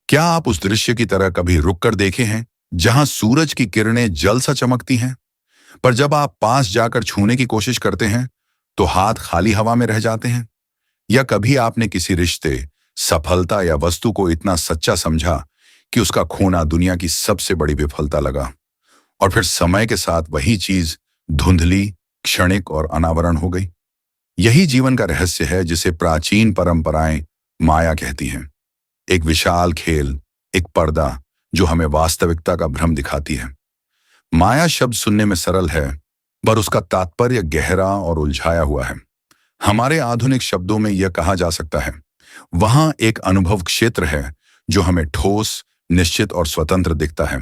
क्या आप उस दृश्य की तरह कभी रुक कर देखे हैं जहां सूरज की किरणें जल सा चमकती हैं, पर जब आप पास जाकर छूने की कोशिश करते हैं तो हाथ खाली हवा में रह जाते हैं? या कभी आपने किसी रिश्ते, सफलता या वस्तु को इतना सच्चा समझा कि उसका खोना दुनिया की सबसे बड़ी विफलता लगा, और फिर समय के साथ वही चीज धुंधली, क्षणिक और अनावरण हो गई? यही जीवन का रहस्य है जिसे प्राचीन परंपराएं माया कहती हैं। एक विशाल खेल, एक पर्दा जो हमें वास्तविकता का भ्रम दिखाती है। माया शब्द सुनने में सरल है, पर उसका तात्पर्य गहरा और उलझाया हुआ है। हमारे आधुनिक शब्दों में यह कहा जा सकता है, वहां एक अनुभव क्षेत्र है जो हमें ठोस, निश्चित और स्वतंत्र दिखता है,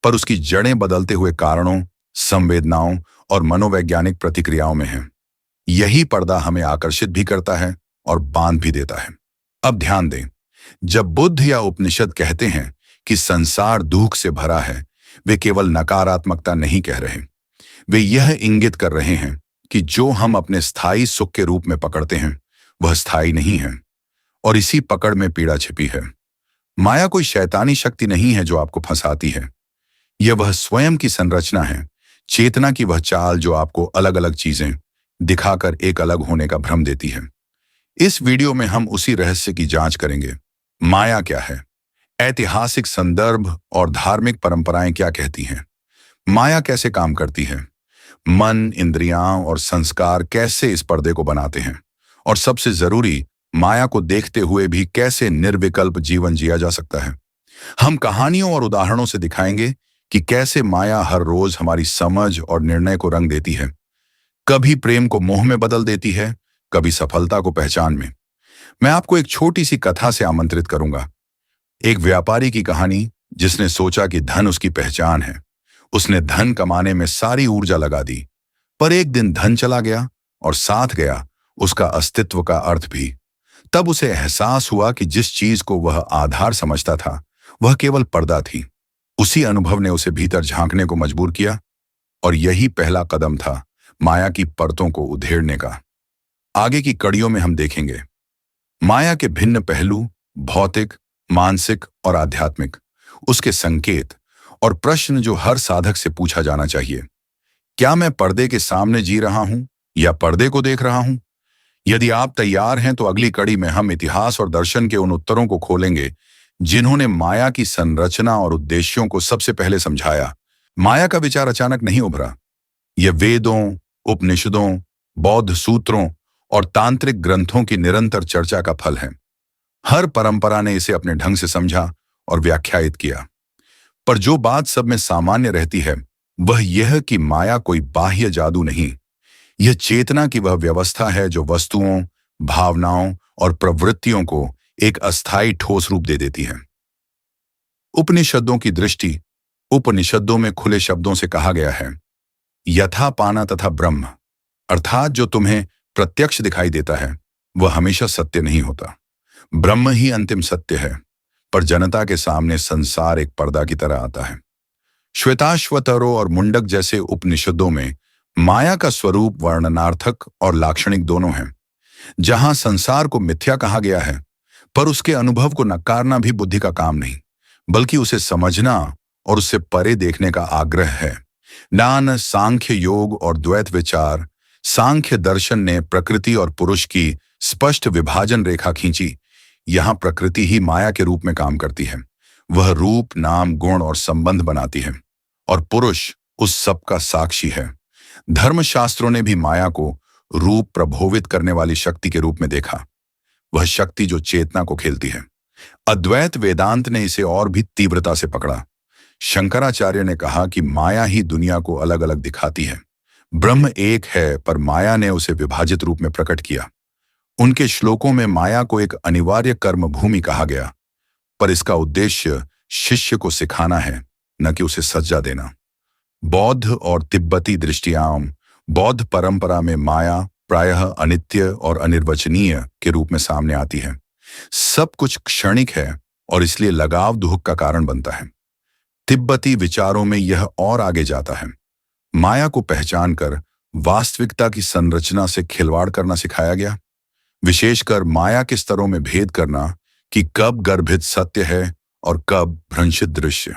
पर उसकी जड़ें बदलते हुए कारणों, संवेदनाओं और मनोवैज्ञानिक प्रतिक्रियाओं में है। यही पर्दा हमें आकर्षित भी करता है और बांध भी देता है। अब ध्यान दें, जब बुद्ध या उपनिषद कहते हैं कि संसार दुख से भरा है, वे केवल नकारात्मकता नहीं कह रहे। वे यह इंगित कर रहे हैं कि जो हम अपने स्थायी सुख के रूप में पकड़ते हैं वह स्थायी नहीं है, और इसी पकड़ में पीड़ा छिपी है। माया कोई शैतानी शक्ति नहीं है जो आपको फंसाती है। यह वह स्वयं की संरचना है, चेतना की वह चाल जो आपको अलग अलग चीजें दिखाकर एक अलग होने का भ्रम देती है। इस वीडियो में हम उसी रहस्य की जांच करेंगे। माया क्या है, ऐतिहासिक संदर्भ और धार्मिक परंपराएं क्या कहती हैं, माया कैसे काम करती है, मन, इंद्रियां और संस्कार कैसे इस पर्दे को बनाते हैं, और सबसे जरूरी, माया को देखते हुए भी कैसे निर्विकल्प जीवन जिया जा सकता है। हम कहानियों और उदाहरणों से दिखाएंगे कि कैसे माया हर रोज हमारी समझ और निर्णय को रंग देती है। कभी प्रेम को मोह में बदल देती है, कभी सफलता को पहचान में। मैं आपको एक छोटी सी कथा से आमंत्रित करूंगा। एक व्यापारी की कहानी जिसने सोचा कि धन उसकी पहचान है। उसने धन कमाने में सारी ऊर्जा लगा दी, पर एक दिन धन चला गया और साथ गया उसका अस्तित्व का अर्थ भी। तब उसे एहसास हुआ कि जिस चीज को वह आधार समझता था वह केवल पर्दा थी। उसी अनुभव ने उसे भीतर झांकने को मजबूर किया, और यही पहला कदम था माया की परतों को उधेड़ने का। आगे की कड़ियों में हम देखेंगे माया के भिन्न पहलू, भौतिक, मानसिक और आध्यात्मिक, उसके संकेत और प्रश्न जो हर साधक से पूछा जाना चाहिए। क्या मैं पर्दे के सामने जी रहा हूं या पर्दे को देख रहा हूं? यदि आप तैयार हैं तो अगली कड़ी में हम इतिहास और दर्शन के उन उत्तरों को खोलेंगे जिन्होंने माया की संरचना और उद्देश्यों को सबसे पहले समझाया। माया का विचार अचानक नहीं उभरा। यह वेदों, उपनिषदों, बौद्ध सूत्रों और तांत्रिक ग्रंथों की निरंतर चर्चा का फल है। हर परंपरा ने इसे अपने ढंग से समझा और व्याख्यायित किया, पर जो बात सब में सामान्य रहती है वह यह कि माया कोई बाह्य जादू नहीं, यह चेतना की वह व्यवस्था है जो वस्तुओं, भावनाओं और प्रवृत्तियों को एक अस्थायी ठोस रूप दे देती है। उपनिषदों की दृष्टि, उपनिषदों में खुले शब्दों से कहा गया है, यथा पाना तथा ब्रह्म, अर्थात जो तुम्हें प्रत्यक्ष दिखाई देता है वह हमेशा सत्य नहीं होता। ब्रह्म ही अंतिम सत्य है, पर जनता के सामने संसार एक पर्दा की तरह आता है। श्वेताश्वतरो और मुंडक जैसे उपनिषदों में माया का स्वरूप वर्णनार्थक और लाक्षणिक दोनों है। जहां संसार को मिथ्या कहा गया है, पर उसके अनुभव को नकारना भी बुद्धि का काम नहीं, बल्कि उसे समझना और उससे परे देखने का आग्रह है। ज्ञान, सांख्य योग और द्वैत विचार। सांख्य दर्शन ने प्रकृति और पुरुष की स्पष्ट विभाजन रेखा खींची। यहां प्रकृति ही माया के रूप में काम करती है। वह रूप, नाम, गुण और संबंध बनाती है, और पुरुष उस सब का साक्षी है। धर्मशास्त्रों ने भी माया को रूप प्रभोवित करने वाली शक्ति के रूप में देखा, वह शक्ति जो चेतना को खेलती है। अद्वैत वेदांत ने इसे और भी तीव्रता से पकड़ा। शंकराचार्य ने कहा कि माया ही दुनिया को अलग अलग दिखाती है। ब्रह्म एक है, पर माया ने उसे विभाजित रूप में प्रकट किया। उनके श्लोकों में माया को एक अनिवार्य कर्म भूमि कहा गया, पर इसका उद्देश्य शिष्य को सिखाना है, न कि उसे सज्जा देना। बौद्ध और तिब्बती दृष्टियां, बौद्ध परंपरा में माया प्रायः अनित्य और अनिर्वचनीय के रूप में सामने आती है। सब कुछ क्षणिक है और इसलिए लगाव दुख का कारण बनता है। तिब्बती विचारों में यह और आगे जाता है। माया को पहचान कर वास्तविकता की संरचना से खिलवाड़ करना सिखाया गया, विशेषकर माया के स्तरों में भेद करना कि कब गर्भित सत्य है और कब भ्रंशित दृश्य।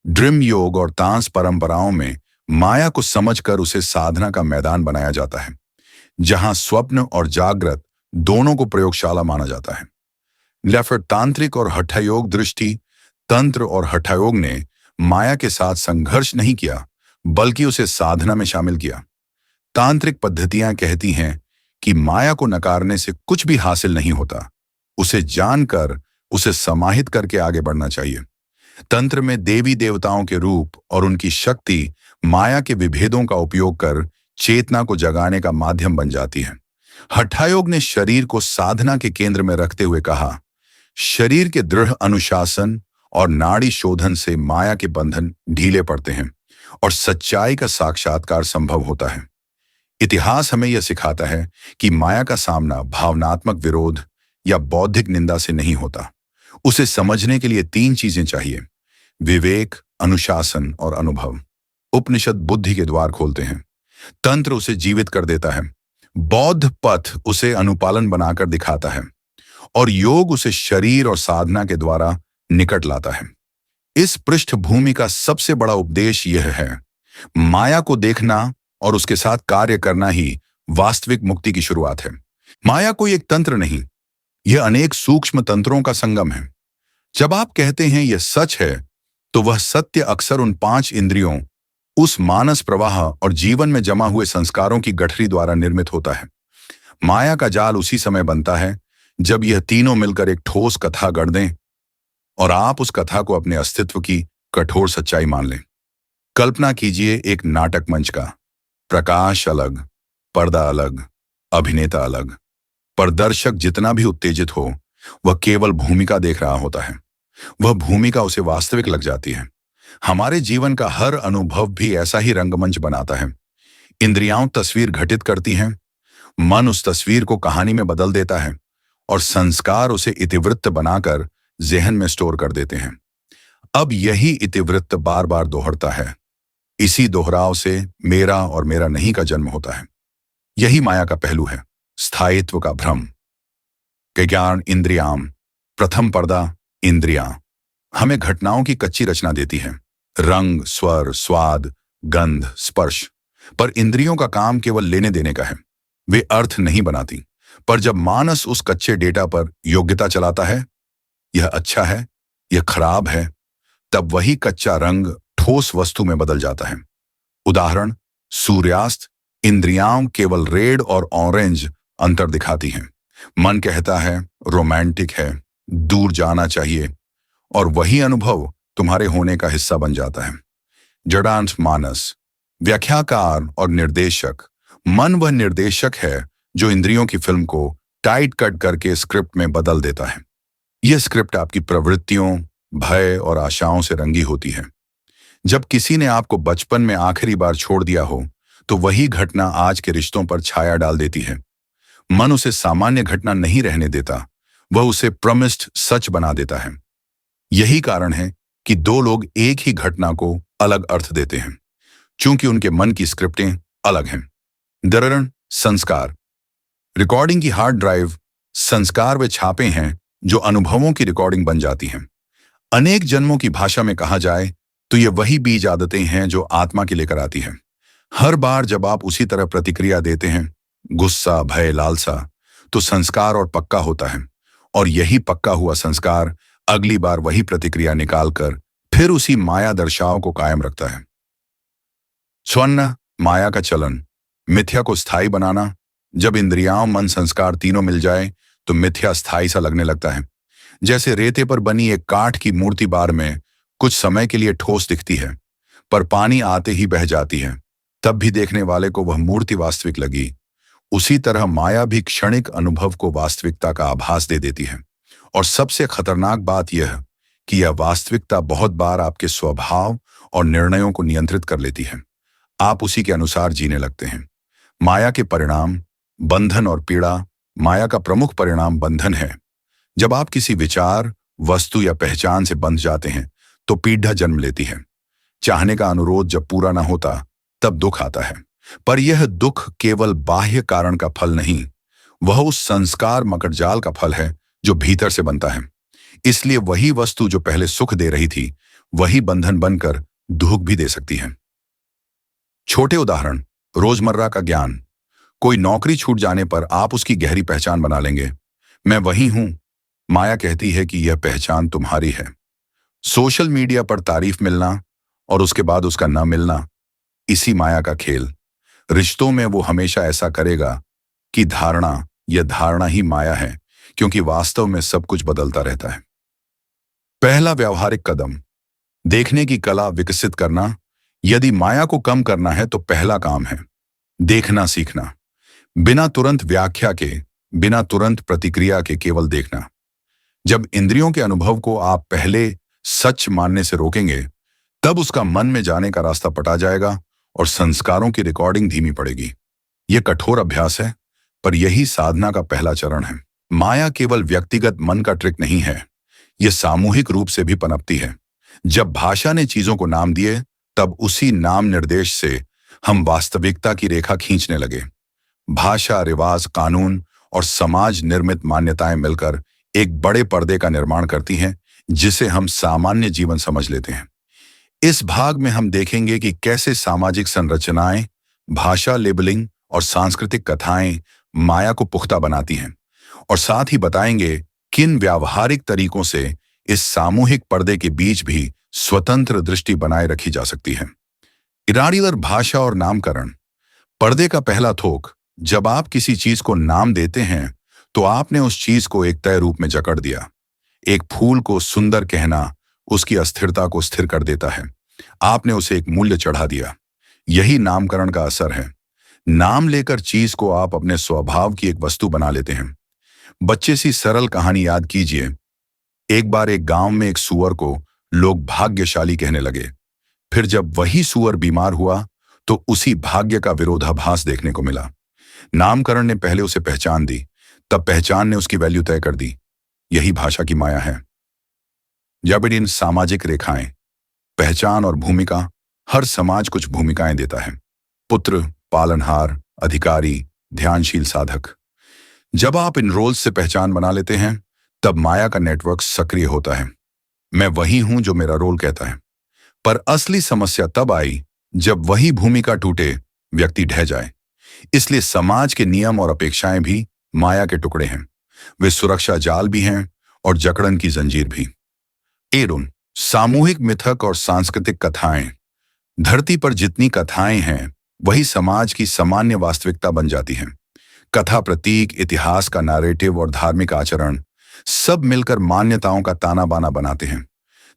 ड्रीम योग और तांस परंपराओं में माया को समझकर उसे साधना का मैदान बनाया जाता है, जहां स्वप्न और जागृत दोनों को प्रयोगशाला माना जाता है। लेफ्ट तांत्रिक और हठयोग दृष्टि तंत्र और हठयोग ने माया के साथ संघर्ष नहीं किया, बल्कि उसे साधना में शामिल किया। तांत्रिक पद्धतियां कहती हैं कि माया को नकारने से कुछ भी हासिल नहीं होता, उसे जानकर उसे समाहित करके आगे बढ़ना चाहिए। तंत्र में देवी देवताओं के रूप और उनकी शक्ति माया के विभेदों का उपयोग कर चेतना को जगाने का माध्यम बन जाती है। हठयोग ने शरीर को साधना के केंद्र में रखते हुए कहा, शरीर के दृढ़ अनुशासन और नाड़ी शोधन से माया के बंधन ढीले पड़ते हैं और सच्चाई का साक्षात्कार संभव होता है। इतिहास हमें यह सिखाता है कि माया का सामना भावनात्मक विरोध या बौद्धिक निंदा से नहीं होता। उसे समझने के लिए 3 चीजें चाहिए: विवेक, अनुशासन और अनुभव। उपनिषद बुद्धि के द्वार खोलते हैं, तंत्र उसे जीवित कर देता है, बौद्ध पथ उसे अनुपालन बनाकर दिखाता है और योग उसे शरीर और साधना के द्वारा निकट लाता है। इस पृष्ठभूमि का सबसे बड़ा उपदेश यह है, माया को देखना और उसके साथ कार्य करना ही वास्तविक मुक्ति की शुरुआत है। माया कोई एक तंत्र नहीं, यह अनेक सूक्ष्म तंत्रों का संगम है। जब आप कहते हैं यह सच है, तो वह सत्य अक्सर उन 5 इंद्रियों, उस मानस प्रवाह और जीवन में जमा हुए संस्कारों की गठरी द्वारा निर्मित होता है। माया का जाल उसी समय बनता है जब यह तीनों मिलकर एक ठोस कथा गढ़ दें और आप उस कथा को अपने अस्तित्व की कठोर सच्चाई मान लें। कल्पना कीजिए एक नाटक मंच का। प्रकाश अलग, पर्दा अलग, अभिनेता अलग, पर दर्शक जितना भी उत्तेजित हो, वह केवल भूमिका देख रहा होता है। वह भूमिका उसे वास्तविक लग जाती है। हमारे जीवन का हर अनुभव भी ऐसा ही रंगमंच बनाता है। इंद्रियां तस्वीर घटित करती हैं, मन उस तस्वीर को कहानी में बदल देता है और संस्कार उसे इतिवृत्त बनाकर ज़हन में स्टोर कर देते हैं। अब यही इतिवृत्त बार बार दोहरता है। इसी दोहराव से मेरा और मेरा नहीं का जन्म होता है। यही माया का पहलू है, स्थायित्व का भ्रम। ज्ञान इंद्रियाम, प्रथम पर्दा इंद्रियां हमें घटनाओं की कच्ची रचना देती है, रंग, स्वर, स्वाद, गंध, स्पर्श। पर इंद्रियों का काम केवल लेने देने का है, वे अर्थ नहीं बनाती। पर जब मानस उस कच्चे डेटा पर योग्यता चलाता है, यह अच्छा है, यह खराब है, तब वही कच्चा रंग ठोस वस्तु में बदल जाता है। उदाहरण, सूर्यास्त। इंद्रियां केवल रेड और ऑरेंज अंतर दिखाती हैं। मन कहता है रोमांटिक है, दूर जाना चाहिए, और वही अनुभव तुम्हारे होने का हिस्सा बन जाता है। जडांश मानस। व्याख्याकार और निर्देशक। मन वह निर्देशक है जो इंद्रियों की फिल्म को टाइट कट करके स्क्रिप्ट में बदल देता है। यह स्क्रिप्ट आपकी प्रवृत्तियों, भय और आशाओं से रंगी होती है। जब किसी ने आपको बचपन में आखिरी बार छोड़ दिया हो, तो वही घटना आज के रिश्तों पर छाया डाल देती है। मन उसे सामान्य घटना नहीं रहने देता, वह उसे प्रमिस्ड सच बना देता है। यही कारण है कि 2 लोग एक ही घटना को अलग अर्थ देते हैं, चूंकि उनके मन की स्क्रिप्टें अलग हैं। दरअसल संस्कार। रिकॉर्डिंग की हार्ड ड्राइव संस्कार वे छापे हैं जो अनुभवों की रिकॉर्डिंग बन जाती हैं। अनेक जन्मों की भाषा में कहा जाए तो ये वही बीज आदतें हैं जो आत्मा की लेकर आती हैं। हर बार जब आप उसी तरह प्रतिक्रिया देते हैं, गुस्सा, भय, लालसा, तो संस्कार और पक्का होता है, और यही पक्का हुआ संस्कार अगली बार वही प्रतिक्रिया निकालकर फिर उसी माया दर्शाव को कायम रखता है। स्वर्ण माया का चलन। मिथ्या को स्थायी बनाना। जब इंद्रियां, मन, संस्कार तीनों मिल जाए तो मिथ्या स्थायी सा लगने लगता है। जैसे रेते पर बनी एक काठ की मूर्ति बार में कुछ समय के लिए ठोस दिखती है, पर पानी आते ही बह जाती है, तब भी देखने वाले को वह मूर्ति वास्तविक लगी। उसी तरह माया भी क्षणिक अनुभव को वास्तविकता का आभास दे देती है। और सबसे खतरनाक बात यह कि यह वास्तविकता बहुत बार आपके स्वभाव और निर्णयों को नियंत्रित कर लेती है। आप उसी के अनुसार जीने लगते हैं। माया के परिणाम, बंधन और पीड़ा। माया का प्रमुख परिणाम बंधन है। जब आप किसी विचार, वस्तु या पहचान से बंध जाते हैं तो पीड़ा जन्म लेती है। चाहने का अनुरोध जब पूरा ना होता तब दुख आता है, पर यह दुख केवल बाह्य कारण का फल नहीं, वह उस संस्कार मकड़जाल का फल है जो भीतर से बनता है। इसलिए वही वस्तु जो पहले सुख दे रही थी, वही बंधन बनकर दुख भी दे सकती है। छोटे उदाहरण, रोजमर्रा का ज्ञान। कोई नौकरी छूट जाने पर आप उसकी गहरी पहचान बना लेंगे। मैं वही हूं। माया कहती है कि यह पहचान तुम्हारी है। सोशल मीडिया पर तारीफ मिलना और उसके बाद उसका न मिलना, इसी माया का खेल। रिश्तों में वो हमेशा ऐसा करेगा कि यह धारणा ही माया है, क्योंकि वास्तव में सब कुछ बदलता रहता है। पहला व्यावहारिक कदम, देखने की कला विकसित करना। यदि माया को कम करना है तो पहला काम है देखना सीखना। बिना तुरंत व्याख्या के, बिना तुरंत प्रतिक्रिया के केवल देखना। जब इंद्रियों के अनुभव को आप पहले सच मानने से रोकेंगे, तब उसका मन में जाने का रास्ता पटा जाएगा और संस्कारों की रिकॉर्डिंग धीमी पड़ेगी। यह कठोर अभ्यास है, पर यही साधना का पहला चरण है। माया केवल व्यक्तिगत मन का ट्रिक नहीं है, यह सामूहिक रूप से भी पनपती है। जब भाषा ने चीजों को नाम दिए, तब उसी नाम निर्देश से हम वास्तविकता की रेखा खींचने लगे। भाषा, रिवाज, कानून और समाज निर्मित मान्यताएं मिलकर एक बड़े पर्दे का निर्माण करती हैं, जिसे हम सामान्य जीवन समझ लेते हैं। इस भाग में हम देखेंगे कि कैसे सामाजिक संरचनाएं, भाषा, लेबलिंग और सांस्कृतिक कथाएं माया को पुख्ता बनाती हैं, और साथ ही बताएंगे किन व्यावहारिक तरीकों से इस सामूहिक पर्दे के बीच भी स्वतंत्र दृष्टि बनाए रखी जा सकती है। इरादीदार भाषा और नामकरण। पर्दे का पहला थोक, जब आप किसी चीज को नाम देते हैं तो आपने उस चीज को एक तय रूप में जकड़ दिया। एक फूल को सुंदर कहना उसकी अस्थिरता को स्थिर कर देता है। आपने उसे एक मूल्य चढ़ा दिया। यही नामकरण का असर है। नाम लेकर चीज को आप अपने स्वभाव की एक वस्तु बना लेते हैं। बच्चे सी सरल कहानी याद कीजिए। एक बार एक गांव में एक सूअर को लोग भाग्यशाली कहने लगे। फिर जब वही सूअर बीमार हुआ तो उसी भाग्य का विरोधाभास देखने को मिला। नामकरण ने पहले उसे पहचान दी, तब पहचान ने उसकी वैल्यू तय कर दी। यही भाषा की माया है। जब इन सामाजिक रेखाएं, पहचान और भूमिका, हर समाज कुछ भूमिकाएं देता है। पुत्र, पालनहार, अधिकारी, ध्यानशील साधक। जब आप इन रोल्स से पहचान बना लेते हैं, तब माया का नेटवर्क सक्रिय होता है। मैं वही हूं जो मेरा रोल कहता है। पर असली समस्या तब आई जब वही भूमिका टूटे, व्यक्ति ढह जाए। इसलिए समाज के नियम और अपेक्षाएं भी माया के टुकड़े हैं। वे सुरक्षा जाल भी हैं और जकड़न की जंजीर भी। एरुन, सामूहिक मिथक और सांस्कृतिक कथाएं। धरती पर जितनी कथाएं हैं, वही समाज की सामान्य वास्तविकता बन जाती हैं। कथा, प्रतीक, इतिहास का नैरेटिव और धार्मिक आचरण सब मिलकर मान्यताओं का ताना बाना बनाते हैं।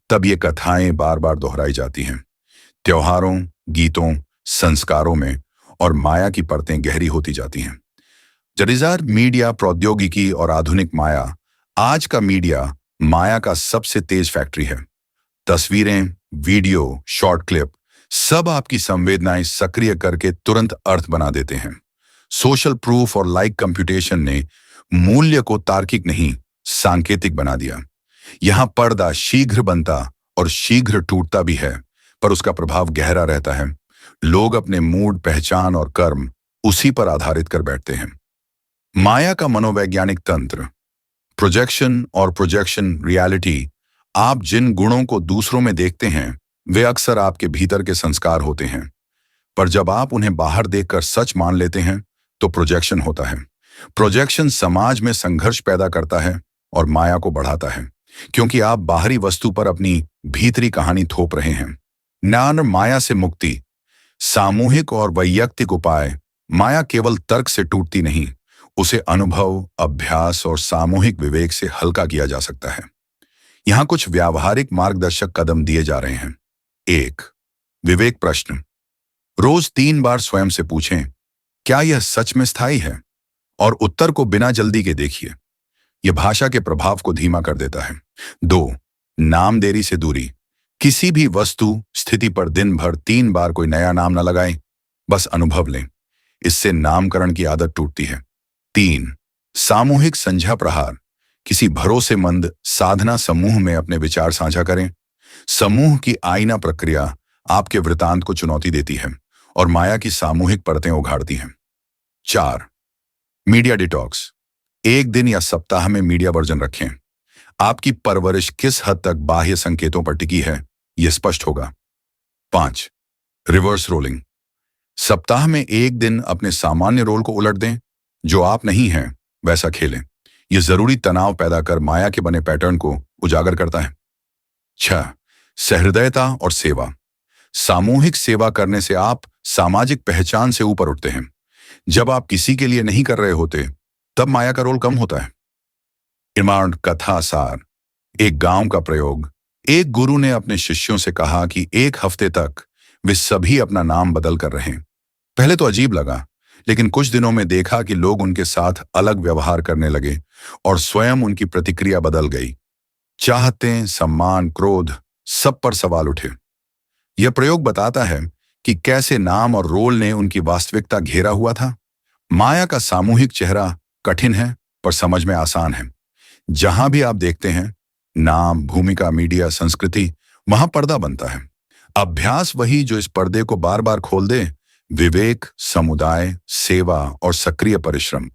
तब ये कथाएं बार बार दोहराई जाती हैं। त्योहारों, गीतों, संस्कारों में, और माया की परतें गहरी होती जाती हैं। जरीदार मीडिया, प्रौद्योगिकी और आधुनिक माया। आज का मीडिया माया का सबसे तेज फैक्ट्री है। तस्वीरें, वीडियो, शॉर्ट क्लिप, सब आपकी संवेदनाएं सक्रिय करके तुरंत अर्थ बना देते हैं। सोशल प्रूफ और लाइक कंप्यूटेशन ने मूल्य को तार्किक नहीं, सांकेतिक बना दिया। यहां पर्दा शीघ्र बनता और शीघ्र टूटता भी है, पर उसका प्रभाव गहरा रहता है। लोग अपने मूड, पहचान और कर्म उसी पर आधारित कर बैठते हैं। माया का मनोवैज्ञानिक तंत्र। प्रोजेक्शन और प्रोजेक्शन रियलिटी। आप जिन गुणों को दूसरों में देखते हैं, वे अक्सर आपके भीतर के संस्कार होते हैं। पर जब आप उन्हें बाहर देखकर सच मान लेते हैं, तो प्रोजेक्शन होता है। प्रोजेक्शन समाज में संघर्ष पैदा करता है और माया को बढ़ाता है, क्योंकि आप बाहरी वस्तु पर अपनी भीतरी कहानी थोप रहे हैं। ज्ञान और माया से मुक्ति। सामूहिक और वैयक्तिक उपाय। माया केवल तर्क से टूटती नहीं, उसे अनुभव, अभ्यास और सामूहिक विवेक से हल्का किया जा सकता है। यहां कुछ व्यावहारिक मार्गदर्शक कदम दिए जा रहे हैं। 1. विवेक प्रश्न। रोज 3 बार स्वयं से पूछें, क्या यह सच में स्थायी है? और उत्तर को बिना जल्दी के देखिए। यह भाषा के प्रभाव को धीमा कर देता है। 2. नाम देरी से दूरी। किसी भी वस्तु, स्थिति पर दिन भर 3 बार कोई नया नाम न लगाएं, बस अनुभव लें। इससे नामकरण की आदत टूटती है। 3. सामूहिक संझा प्रहार। किसी भरोसेमंद साधना समूह में अपने विचार साझा करें। समूह की आईना प्रक्रिया आपके वृतांत को चुनौती देती है और माया की सामूहिक परतें उघाड़ती हैं। 4. Media detox. 1 दिन या सप्ताह में मीडिया वर्जन रखें। आपकी परवरिश किस हद तक बाह्य संकेतों पर टिकी है, यह स्पष्ट होगा। 5. Reverse rolling. सप्ताह में एक दिन अपने सामान्य रोल को उलट दें, जो आप नहीं हैं वैसा खेलें। यह जरूरी तनाव पैदा कर माया के बने पैटर्न को उजागर करता है। 6. सहृदयता और सेवा। सामूहिक सेवा करने से आप सामाजिक पहचान से ऊपर उठते हैं। जब आप किसी के लिए नहीं कर रहे होते, तब माया का रोल कम होता है। निर्माण कथा सार। एक गांव का प्रयोग। एक गुरु ने अपने शिष्यों से कहा कि एक हफ्ते तक वे सभी अपना नाम बदल कर रहें। पहले तो अजीब लगा, लेकिन कुछ दिनों में देखा कि लोग उनके साथ अलग व्यवहार करने लगे और स्वयं उनकी प्रतिक्रिया बदल गई। चाहतें, सम्मान, क्रोध, सब पर सवाल उठे। यह प्रयोग बताता है कि कैसे नाम और रोल ने उनकी वास्तविकता घेरा हुआ था। माया का सामूहिक चेहरा कठिन है पर समझ में आसान है। जहां भी आप देखते हैं, नाम, भूमिका, मीडिया, संस्कृति, वहां पर्दा बनता है। अभ्यास वही जो इस पर्दे को बार बार खोल दे। विवेक, समुदाय, सेवा और सक्रिय परिश्रम।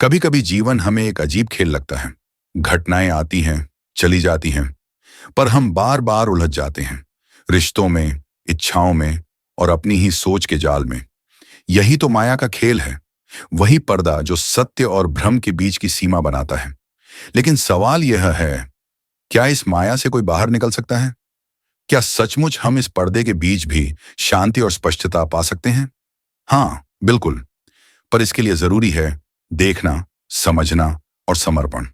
कभी कभी जीवन हमें एक अजीब खेल लगता है। घटनाएं आती हैं, चली जाती हैं, पर हम बार बार उलझ जाते हैं, रिश्तों में, इच्छाओं में और अपनी ही सोच के जाल में। यही तो माया का खेल है, वही पर्दा जो सत्य और भ्रम के बीच की सीमा बनाता है। लेकिन सवाल यह है, क्या इस माया से कोई बाहर निकल सकता है? क्या सचमुच हम इस पर्दे के बीच भी शांति और स्पष्टता पा सकते हैं? हाँ, बिल्कुल। पर इसके लिए जरूरी है देखना, समझना और समर्पण।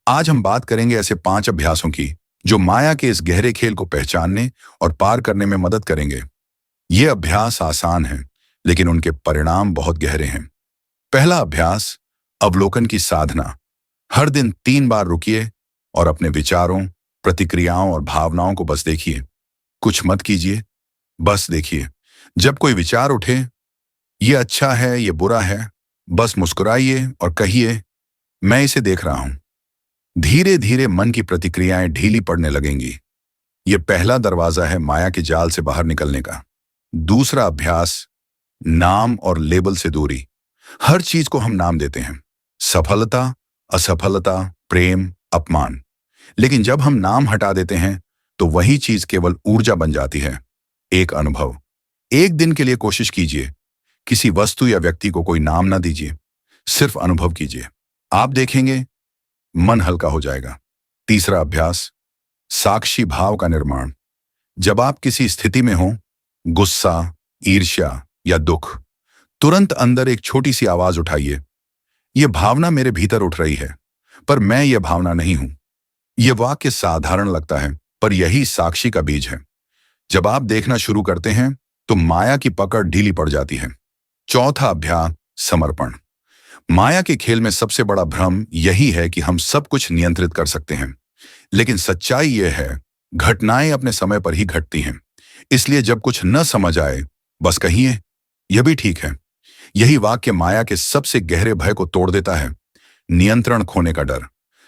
आज हम बात करेंगे ऐसे 5 अभ्यासों की जो माया के इस गहरे खेल को पहचानने और पार करने में मदद करेंगे। ये अभ्यास आसान हैं, लेकिन उनके परिणाम बहुत गहरे हैं। पहला अभ्यास, अवलोकन की साधना। हर दिन 3 बार रुकिए और अपने विचारों, प्रतिक्रियाओं और भावनाओं को बस देखिए। कुछ मत कीजिए, बस देखिए। जब कोई विचार उठे, ये अच्छा है, ये बुरा है, बस मुस्कुराइए और कहिए, मैं इसे देख रहा हूं। धीरे धीरे मन की प्रतिक्रियाएं ढीली पड़ने लगेंगी। यह पहला दरवाजा है माया के जाल से बाहर निकलने का। दूसरा अभ्यास, नाम और लेबल से दूरी। हर चीज को हम नाम देते हैं, सफलता, असफलता, प्रेम, अपमान। लेकिन जब हम नाम हटा देते हैं, तो वही चीज केवल ऊर्जा बन जाती है, एक अनुभव। एक दिन के लिए कोशिश कीजिए, किसी वस्तु या व्यक्ति को कोई नाम ना दीजिए, सिर्फ अनुभव कीजिए। आप देखेंगे मन हल्का हो जाएगा। तीसरा अभ्यास, साक्षी भाव का निर्माण। जब आप किसी स्थिति में हो, गुस्सा, ईर्ष्या या दुख, तुरंत अंदर एक छोटी सी आवाज उठाइए, यह भावना मेरे भीतर उठ रही है, पर मैं यह भावना नहीं हूं। यह वाक्य साधारण लगता है, पर यही साक्षी का बीज है। जब आप देखना शुरू करते हैं, तो माया की पकड़ ढीली पड़ जाती है। चौथा अभ्यास, समर्पण। माया के खेल में सबसे बड़ा भ्रम यही है कि हम सब कुछ नियंत्रित कर सकते हैं, लेकिन सच्चाई यह है, घटनाएं अपने समय पर ही घटती हैं। इसलिए जब कुछ न समझ आए, बस कहिए, यह भी ठीक है। यही वाक्य माया के सबसे गहरे भय को तोड़ देता है, नियंत्रण खोने का डर।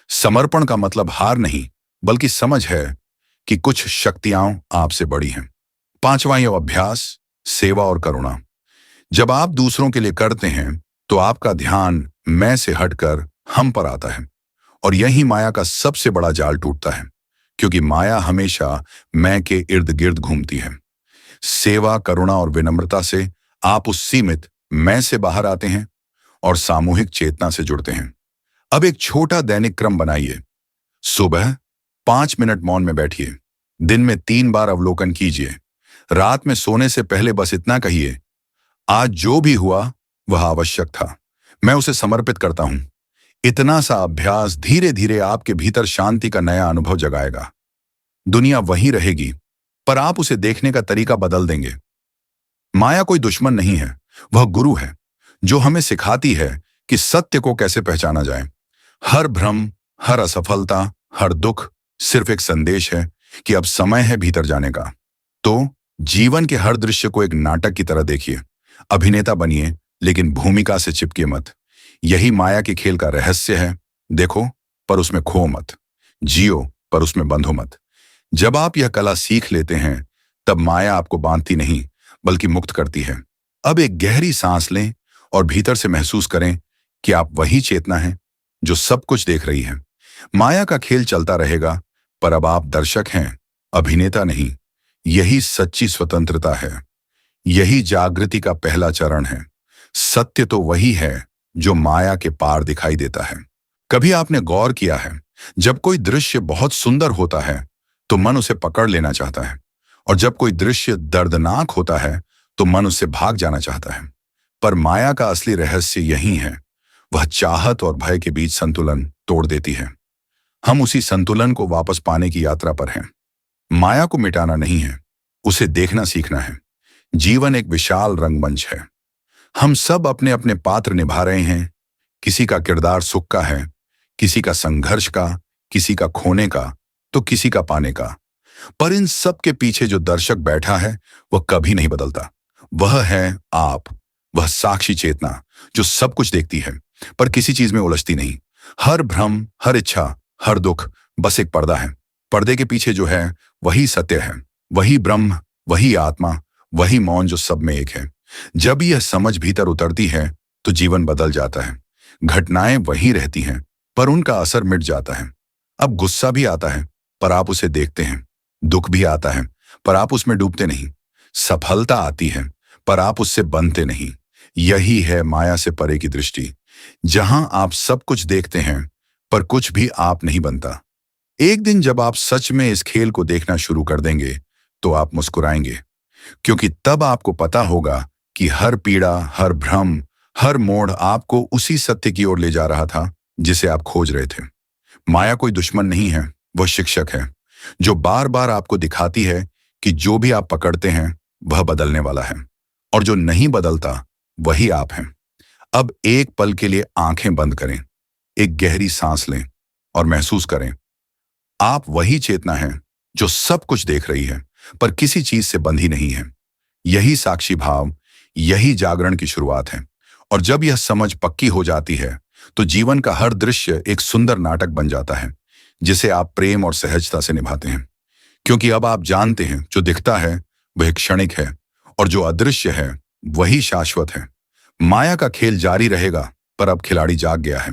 समर्पण का मतलब हार नहीं, बल्कि समझ है कि कुछ शक्तियां आपसे बड़ी हैं। पांचवां यह अभ्यास, सेवा और करुणा। जब आप दूसरों के लिए करते हैं, तो आपका ध्यान मैं से हटकर हम पर आता है, और यही माया का सबसे बड़ा जाल टूटता है, क्योंकि माया हमेशा मैं के इर्द गिर्द घूमती है। सेवा, करुणा और विनम्रता से आप उस सीमित मैं से बाहर आते हैं और सामूहिक चेतना से जुड़ते हैं। अब एक छोटा दैनिक क्रम बनाइए। सुबह 5 मिनट मौन में बैठिए। दिन में 3 बार अवलोकन कीजिए। रात में सोने से पहले बस इतना कहिए, आज जो भी हुआ वह आवश्यक था, मैं उसे समर्पित करता हूं। इतना सा अभ्यास धीरे धीरे आपके भीतर शांति का नया अनुभव जगाएगा। दुनिया वही रहेगी, पर आप उसे देखने का तरीका बदल देंगे। माया कोई दुश्मन नहीं है, वह गुरु है, जो हमें सिखाती है कि सत्य को कैसे पहचाना जाए। हर भ्रम, हर असफलता, हर दुख सिर्फ एक संदेश है कि अब समय है भीतर जाने का। तो जीवन के हर दृश्य को एक नाटक की तरह देखिए। अभिनेता बनिए, लेकिन भूमिका से चिपके मत। यही माया के खेल का रहस्य है। देखो, पर उसमें खो मत। जियो, पर उसमें बंधो मत। जब आप यह कला सीख लेते हैं, तब माया आपको बांधती नहीं, बल्कि मुक्त करती है। अब एक गहरी सांस लें और भीतर से महसूस करें कि आप वही चेतना हैं जो सब कुछ देख रही है। माया का खेल चलता रहेगा, पर अब आप दर्शक हैं, अभिनेता नहीं। यही सच्ची स्वतंत्रता है। यही जागृति का पहला चरण है। सत्य तो वही है जो माया के पार दिखाई देता है। कभी आपने गौर किया है, जब कोई दृश्य बहुत सुंदर होता है तो मन उसे पकड़ लेना चाहता है, और जब कोई दृश्य दर्दनाक होता है तो मन उससे भाग जाना चाहता है। पर माया का असली रहस्य यही है। वह चाहत और भय के बीच संतुलन तोड़ देती है। हम उसी संतुलन को वापस पाने की यात्रा पर हैं। माया को मिटाना नहीं है, उसे देखना सीखना है। जीवन एक विशाल रंगमंच है। हम सब अपने अपने पात्र निभा रहे हैं। किसी का किरदार सुख का है, किसी का संघर्ष का, किसी का खोने का, तो किसी का पाने का। पर इन सब के पीछे जो दर्शक बैठा है वह कभी नहीं बदलता। वह है आप। वह साक्षी चेतना जो सब कुछ देखती है पर किसी चीज में उलझती नहीं। हर भ्रम, हर इच्छा, हर दुख बस एक पर्दा है। पर्दे के पीछे जो है वही सत्य है, वही ब्रह्म, वही आत्मा, वही मौन जो सब में एक है। जब यह समझ भीतर उतरती है तो जीवन बदल जाता है। घटनाएं वही रहती हैं पर उनका असर मिट जाता है। अब गुस्सा भी आता है पर आप उसे देखते हैं। दुख भी आता है पर आप उसमें डूबते नहीं। सफलता आती है पर आप उससे बनते नहीं। यही है माया से परे की दृष्टि, जहां आप सब कुछ देखते हैं पर कुछ भी आप नहीं बनता। एक दिन जब आप सच में इस खेल को देखना शुरू कर देंगे तो आप मुस्कुराएंगे, क्योंकि तब आपको पता होगा कि हर पीड़ा, हर भ्रम, हर मोड़ आपको उसी सत्य की ओर ले जा रहा था जिसे आप खोज रहे थे। माया कोई दुश्मन नहीं है, वह शिक्षक है जो बार बार आपको दिखाती है कि जो भी आप पकड़ते हैं वह बदलने वाला है, और जो नहीं बदलता वही आप हैं। अब एक पल के लिए आंखें बंद करें, एक गहरी सांस लें और महसूस करें, आप वही चेतना है जो सब कुछ देख रही है पर किसी चीज से बंधी नहीं है। यही साक्षी भाव, यही जागरण की शुरुआत है। और जब यह समझ पक्की हो जाती है तो जीवन का हर दृश्य एक सुंदर नाटक बन जाता है जिसे आप प्रेम और सहजता से निभाते हैं। क्योंकि अब आप जानते हैं जो दिखता है वह क्षणिक है और जो अदृश्य है वही शाश्वत है। माया का खेल जारी रहेगा पर अब खिलाड़ी जाग गया है।